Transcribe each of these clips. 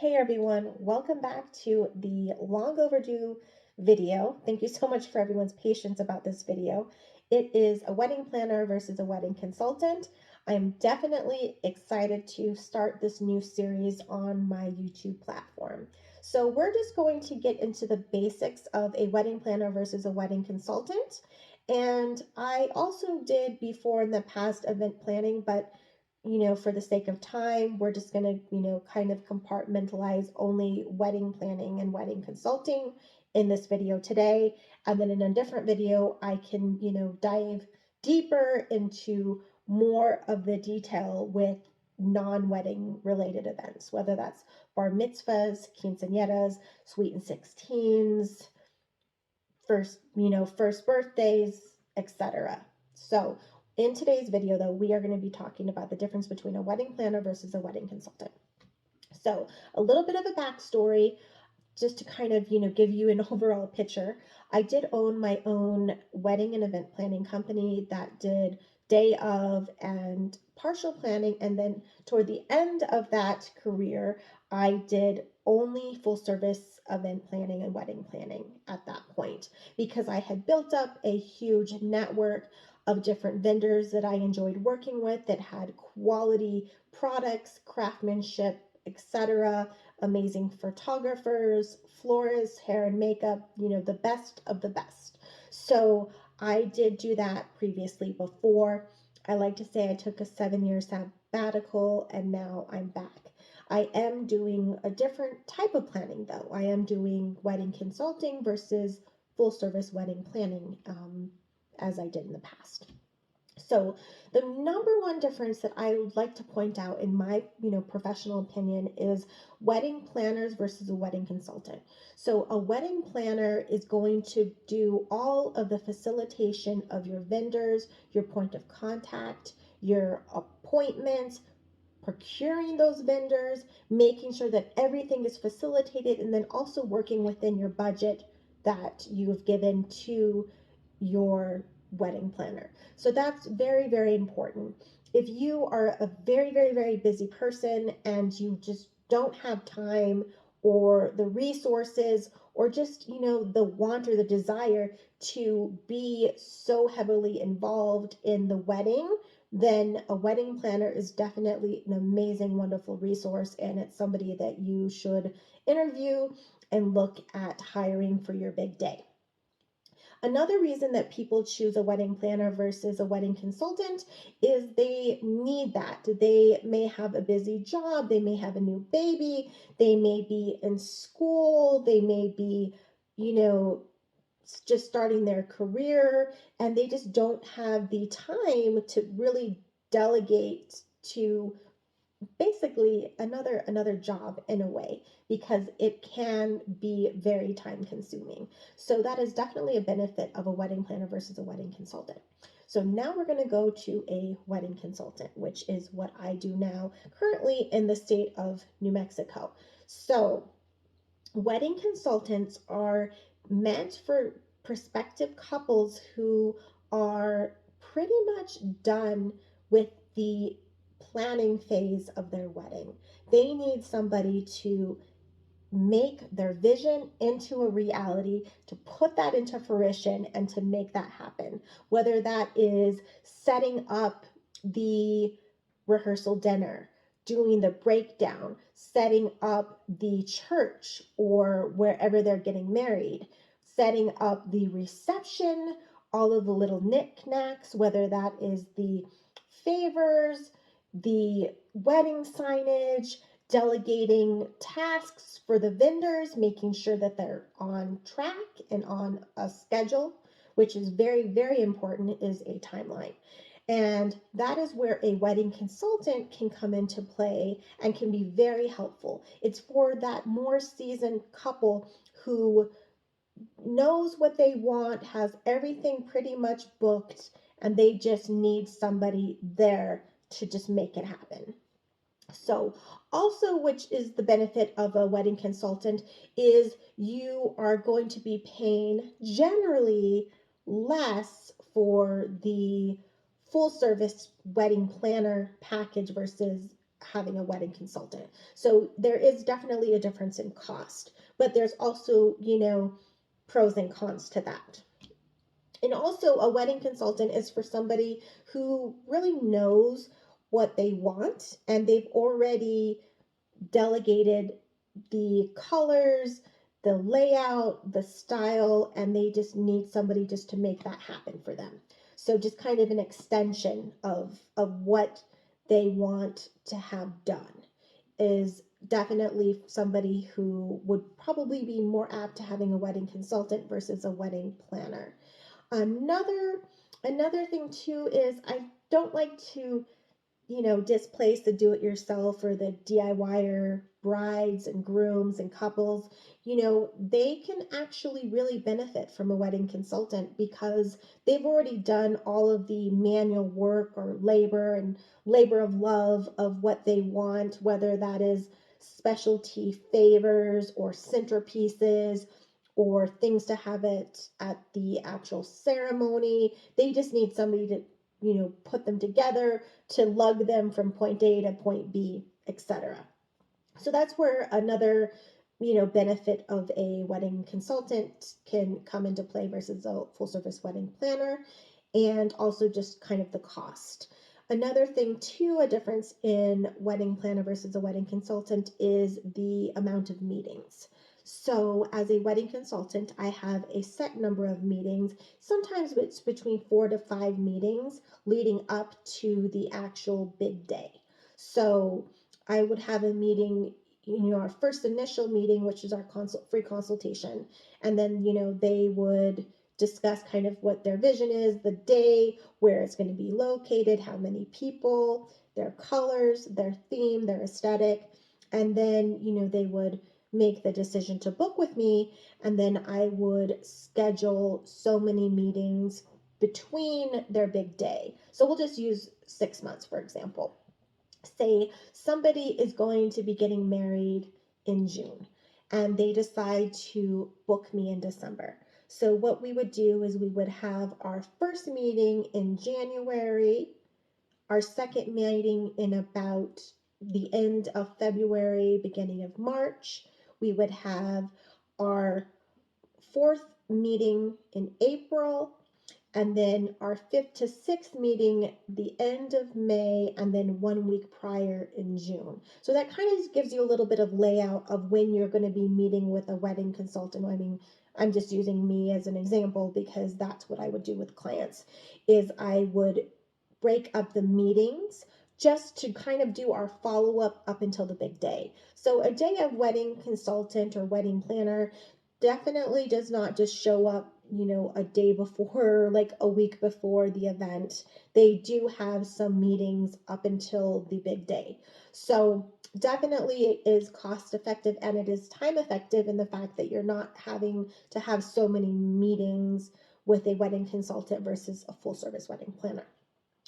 Hey everyone, welcome back to the long overdue video. Thank you so much for everyone's patience about this video. It is a wedding planner versus a wedding consultant. I'm definitely excited to start this new series on my YouTube platform. So we're just going to get into the basics of a wedding planner versus a wedding consultant. And I also did before in the past event planning, but for the sake of time, we're just going to, kind of compartmentalize only wedding planning and wedding consulting in this video today. And then in a different video, I can, dive deeper into more of the detail with non-wedding related events, whether that's bar mitzvahs, quinceañeras, sweet and 16s, first birthdays, etc. So in today's video, though, we are going to be talking about the difference between a wedding planner versus a wedding consultant. So a little bit of a backstory, just to kind of, give you an overall picture. I did own my own wedding and event planning company that did day of and partial planning. And then toward the end of that career, I did only full service event planning and wedding planning at that point because I had built up a huge network of different vendors that I enjoyed working with that had quality products, craftsmanship, etc., amazing photographers, florists, hair and makeup, the best of the best. So I did do that previously before. I like to say I took a 7-year sabbatical and now I'm back. I am doing a different type of planning though. I am doing wedding consulting versus full service wedding planning, as I did in the past. So the number one difference that I would like to point out in my, professional opinion is wedding planners versus a wedding consultant. So a wedding planner is going to do all of the facilitation of your vendors, your point of contact, your appointments, procuring those vendors, making sure that everything is facilitated, and then also working within your budget that you have given to your wedding planner. So that's very, very important. If you are a very, very, very busy person and you just don't have time or the resources or just, the want or the desire to be so heavily involved in the wedding, then a wedding planner is definitely an amazing, wonderful resource. And it's somebody that you should interview and look at hiring for your big day. Another reason that people choose a wedding planner versus a wedding consultant is they need that. They may have a busy job, they may have a new baby, they may be in school, they may be, you know, just starting their career, and they just don't have the time to really delegate to basically another job in a way, because it can be very time consuming. So that is definitely a benefit of a wedding planner versus a wedding consultant. So now we're going to go to a wedding consultant, which is what I do now currently in the state of New Mexico. So wedding consultants are meant for prospective couples who are pretty much done with the planning phase of their wedding. They need somebody to make their vision into a reality, to put that into fruition, and to make that happen. Whether that is setting up the rehearsal dinner, doing the breakdown, setting up the church or wherever they're getting married, setting up the reception, all of the little knickknacks, whether that is the favors, the wedding signage, delegating tasks for the vendors, making sure that they're on track and on a schedule, which is very, very important, is a timeline. And that is where a wedding consultant can come into play and can be very helpful. It's for that more seasoned couple who knows what they want, has everything pretty much booked, and they just need somebody there to just make it happen. So also, which is the benefit of a wedding consultant, is you are going to be paying generally less for the full service wedding planner package versus having a wedding consultant. So there is definitely a difference in cost, but there's also, pros and cons to that. And also, a wedding consultant is for somebody who really knows what they want and they've already delegated the colors, the layout, the style, and they just need somebody just to make that happen for them. So just kind of an extension of what they want to have done is definitely somebody who would probably be more apt to having a wedding consultant versus a wedding planner. Another another thing too is I don't like to displace the do it yourself or the DIYer brides and grooms and couples. They can actually really benefit from a wedding consultant because they've already done all of the manual work or labor and labor of love of what they want, whether that is specialty favors or centerpieces or things to have it at the actual ceremony. They just need somebody to put them together, to lug them from point A to point B, etc. So that's where another benefit of a wedding consultant can come into play versus a full service wedding planner, and also just kind of the cost. Another thing too, a difference in wedding planner versus a wedding consultant is the amount of meetings. So as a wedding consultant, I have a set number of meetings. Sometimes it's between 4 to 5 meetings leading up to the actual big day. So I would have a meeting, our first initial meeting, which is our free consultation. And then, they would discuss kind of what their vision is, the day, where it's going to be located, how many people, their colors, their theme, their aesthetic. And then, they would make the decision to book with me. And then I would schedule so many meetings between their big day. So we'll just use 6 months, for example. Say somebody is going to be getting married in June and they decide to book me in December. So what we would do is we would have our first meeting in January, our second meeting in about the end of February, beginning of March. We would have our fourth meeting in April, and then our fifth to sixth meeting the end of May, and then 1 week prior in June. So that kind of gives you a little bit of layout of when you're going to be meeting with a wedding consultant. I mean, I'm just using me as an example because that's what I would do with clients, is I would break up the meetings just to kind of do our follow-up up until the big day. So a day of wedding consultant or wedding planner definitely does not just show up, a day before, like a week before the event. They do have some meetings up until the big day. So definitely it is cost effective and it is time effective in the fact that you're not having to have so many meetings with a wedding consultant versus a full service wedding planner.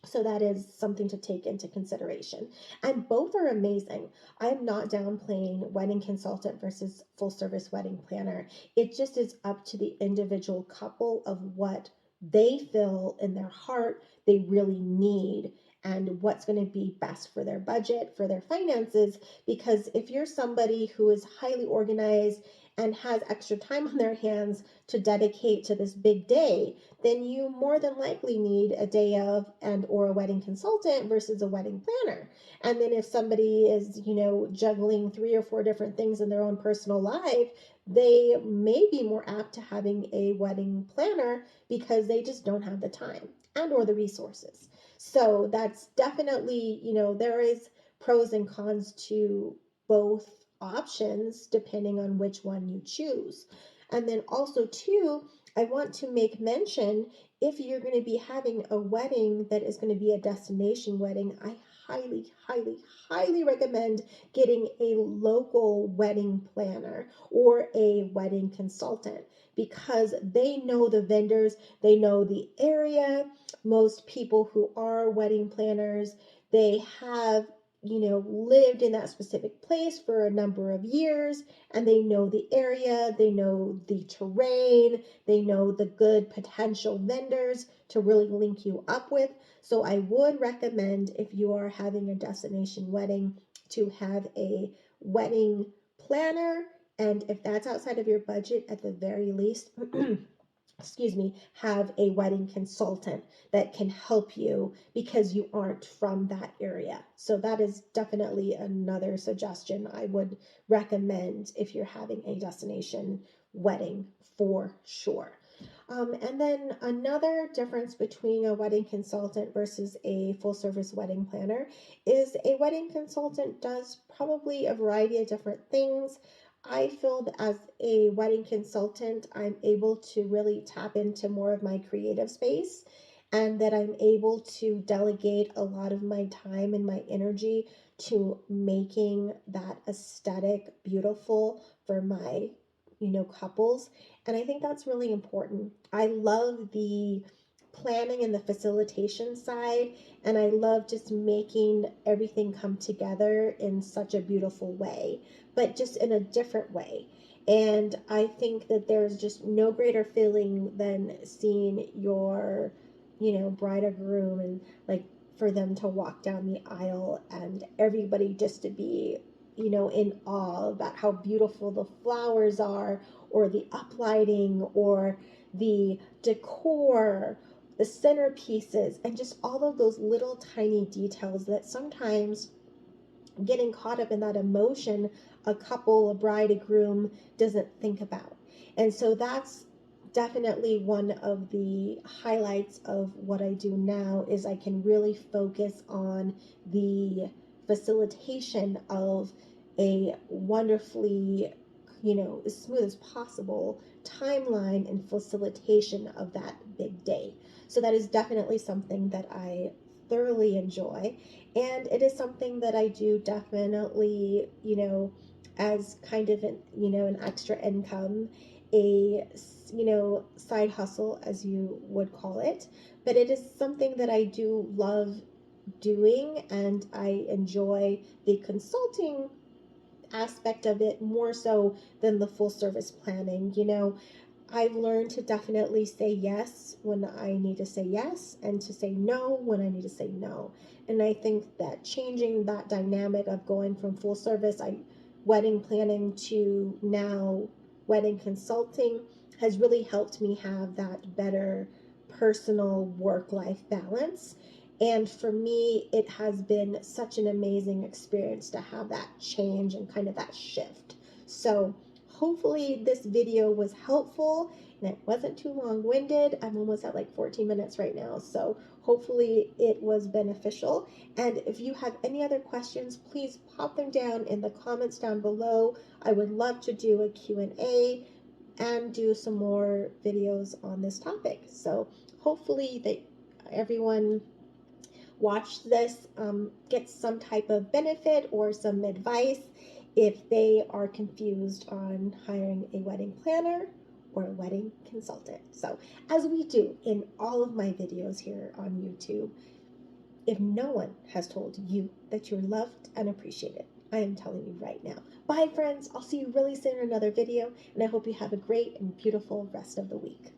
So that is something to take into consideration. And both are amazing. I'm not downplaying wedding consultant versus full service wedding planner. It just is up to the individual couple of what they feel in their heart they really need and what's going to be best for their budget, for their finances. Because if you're somebody who is highly organized and has extra time on their hands to dedicate to this big day, then you more than likely need a day of and or a wedding consultant versus a wedding planner. And then if somebody is, juggling 3 or 4 different things in their own personal life, they may be more apt to having a wedding planner because they just don't have the time and or the resources. So that's definitely, there is pros and cons to both options depending on which one you choose. And then also too, I want to make mention, if you're going to be having a wedding that is going to be a destination wedding, I highly, highly, highly recommend getting a local wedding planner or a wedding consultant because they know the vendors, they know the area. Most people who are wedding planners, they have lived in that specific place for a number of years, and they know the area, they know the terrain, they know the good potential vendors to really link you up with. So I would recommend, if you are having a destination wedding, to have a wedding planner, and if that's outside of your budget, at the very least, excuse me, have a wedding consultant that can help you because you aren't from that area. So that is definitely another suggestion I would recommend if you're having a destination wedding, for sure. And then another difference between a wedding consultant versus a full service wedding planner is a wedding consultant does probably a variety of different things. I feel that as a wedding consultant, I'm able to really tap into more of my creative space, and that I'm able to delegate a lot of my time and my energy to making that aesthetic beautiful for my, couples. And I think that's really important. I love the planning and the facilitation side, and I love just making everything come together in such a beautiful way, but just in a different way. And I think that there's just no greater feeling than seeing your, bride or groom, and like for them to walk down the aisle and everybody just to be, in awe about how beautiful the flowers are, or the uplighting, or the decor, the centerpieces, and just all of those little tiny details that sometimes, getting caught up in that emotion, a couple, a bride, a groom doesn't think about. And so that's definitely one of the highlights of what I do now, is I can really focus on the facilitation of a wonderfully, as smooth as possible timeline and facilitation of that big day. So that is definitely something that I thoroughly enjoy, and it is something that I do definitely, as kind of an extra income, a, side hustle, as you would call it. But it is something that I do love doing, and I enjoy the consulting aspect of it more so than the full service planning. I've learned to definitely say yes when I need to say yes, and to say no when I need to say no. And I think that changing that dynamic of going from full service wedding planning to now wedding consulting has really helped me have that better personal work-life balance. And for me, it has been such an amazing experience to have that change and kind of that shift. So hopefully this video was helpful and it wasn't too long-winded. I'm almost at like 14 minutes right now, so hopefully it was beneficial. And if you have any other questions, please pop them down in the comments down below. I would love to do a Q&A and do some more videos on this topic. So hopefully that everyone watch this gets some type of benefit or some advice if they are confused on hiring a wedding planner or a wedding consultant. So, as we do in all of my videos here on YouTube, if no one has told you that you're loved and appreciated, I am telling you right now. Bye, friends. I'll see you really soon in another video, and I hope you have a great and beautiful rest of the week.